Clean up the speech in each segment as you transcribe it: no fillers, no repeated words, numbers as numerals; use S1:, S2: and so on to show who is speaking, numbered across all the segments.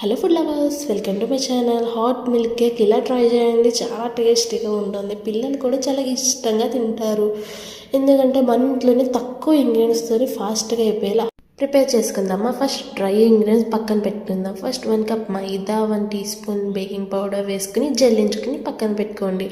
S1: Hello food lovers, welcome to my channel. Hot milk cake ఇలా try చేయండి, చాలా టేస్టీగా ఉంటుంది. పిల్లలు కూడా చాలా ఇష్టంగా తింటారు. ఎందుకంటే మన ఇంట్లోనే తక్కువ ఇంగ్రీడియంట్స్తో ఫాస్ట్గా అయిపోయేలా ప్రిపేర్ చేసుకుందామా. ఫస్ట్ డ్రై ఇంగ్రీడియంట్స్ పక్కన పెట్టుకుందాం. ఫస్ట్ 1 కప్ మైదా, 1 టీ స్పూన్ బేకింగ్ పౌడర్ వేసుకుని జల్లించుకుని పక్కన పెట్టుకోండి.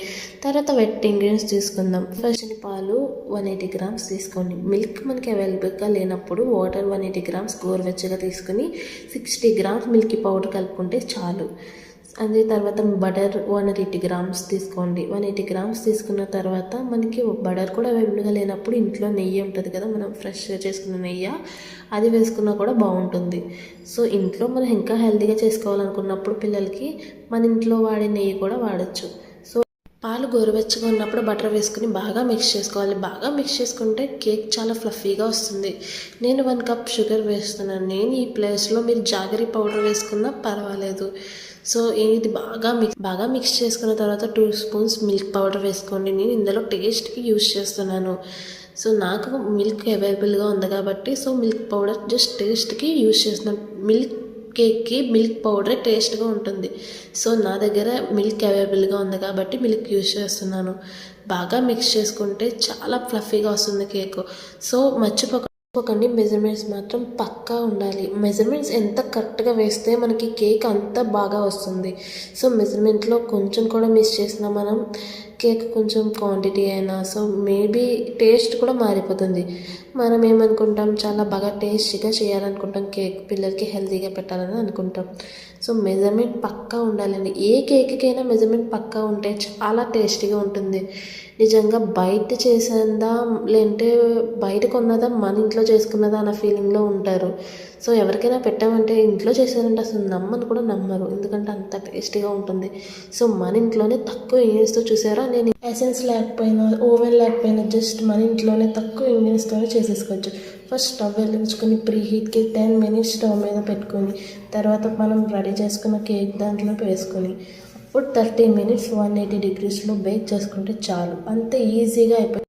S1: తర్వాత వెట్ ఇంగ్రీడియంట్స్ తీసుకుందాం. ఫస్ట్ పాలు 180 గ్రామ్స్ తీసుకోండి. మిల్క్ మనకి అవైలబుల్గా లేనప్పుడు వాటర్ 180 గ్రామ్స్ గోరువెచ్చగా తీసుకుని 60 గ్రామ్స్ మిల్క్ పౌడర్ కలుపుకుంటే చాలు. అదే తర్వాత బటర్ 180 గ్రామ్స్ తీసుకోండి. 180 గ్రామ్స్ తీసుకున్న తర్వాత మనకి బటర్ కూడా అవైలబుల్గా లేనప్పుడు ఇంట్లో నెయ్యి ఉంటుంది కదా, మనం ఫ్రెష్గా చేసుకున్న నెయ్యి, అది వేసుకున్నా కూడా బాగుంటుంది. సో ఇంట్లో మనం ఇంకా హెల్తీగా చేసుకోవాలనుకున్నప్పుడు పిల్లలకి మన ఇంట్లో వాడే నెయ్యి కూడా వాడచ్చు. సో పాలు గోరువెచ్చగా ఉన్నప్పుడు బటర్ వేసుకుని బాగా మిక్స్ చేసుకోవాలి. బాగా మిక్స్ చేసుకుంటే కేక్ చాలా ఫ్లఫీగా వస్తుంది. నేను 1 కప్ షుగర్ వేస్తున్నాను. నేను ఈ ప్లేస్లో మీరు జాగరీ పౌడర్ వేసుకున్నా పర్వాలేదు. సో ఇది బాగా మిక్స్ చేసుకున్న తర్వాత 2 స్పూన్స్ మిల్క్ పౌడర్ వేసుకోండి. నేను ఇందులో టేస్ట్కి యూజ్ చేస్తున్నాను. సో నాకు మిల్క్ అవైలబుల్గా ఉంది కాబట్టి సో మిల్క్ పౌడర్ జస్ట్ టేస్ట్కి యూజ్ చేస్తున్నాను. మిల్క్ కేక్కి మిల్క్ పౌడరే టేస్ట్గా ఉంటుంది. సో నా దగ్గర మిల్క్ అవైలబుల్గా ఉంది కాబట్టి మిల్క్ యూజ్ చేస్తున్నాను. బాగా మిక్స్ చేసుకుంటే చాలా ఫ్లఫీగా వస్తుంది కేక్. సో మర్చిపోకండి, మెజర్మెంట్స్ మాత్రం పక్కా ఉండాలి. మెజర్మెంట్స్ ఎంత కరెక్ట్గా వేస్తే మనకి కేక్ అంత బాగా వస్తుంది. సో మెజర్మెంట్లో కొంచెం కూడా మిస్ చేసినా మనం కేక్ కొంచెం క్వాంటిటీ అయినా సో మేబీ టేస్ట్ కూడా మారిపోతుంది. మనం ఏమనుకుంటాం, చాలా బాగా టేస్టీగా చేయాలనుకుంటాం, కేక్ పిల్లలకి హెల్తీగా పెట్టాలని అనుకుంటాం. సో మెజర్మెంట్ పక్కా ఉండాలండి. ఏ కేక్కైనా మెజర్మెంట్ పక్కా ఉంటే చాలా టేస్టీగా ఉంటుంది. నిజంగా బయట చేసేదా లేదంటే బయట కొన్నదా మన ఇంట్లో చేసుకున్నదా అన్న ఫీలింగ్లో ఉంటారు. సో ఎవరికైనా పెట్టామంటే ఇంట్లో చేశారంటే అసలు నమ్మని కూడా నమ్మరు, ఎందుకంటే అంత టేస్టీగా ఉంటుంది. సో మన ఇంట్లోనే తక్కువ ఇంగ్రీడియంట్స్తో చూసారా, నేను ఎసెన్స్ లేకపోయినా ఓవెన్ లేకపోయినా జస్ట్ మన ఇంట్లోనే తక్కువ ఇంగ్రీడియంట్స్తోనే చేసేసుకోవచ్చు. ఫస్ట్ స్టవ్ వెలిగించుకొని ప్రీహీట్కి 10 మినిట్స్ స్టవ్ మీద పెట్టుకొని తర్వాత మనం రెడీ చేసుకున్న కేక్ దాంట్లో వేసుకొని అప్పుడు 30 మినిట్స్ 180 డిగ్రీస్లో బేక్ చేసుకుంటే చాలు. అంత ఈజీగా అయిపోయింది.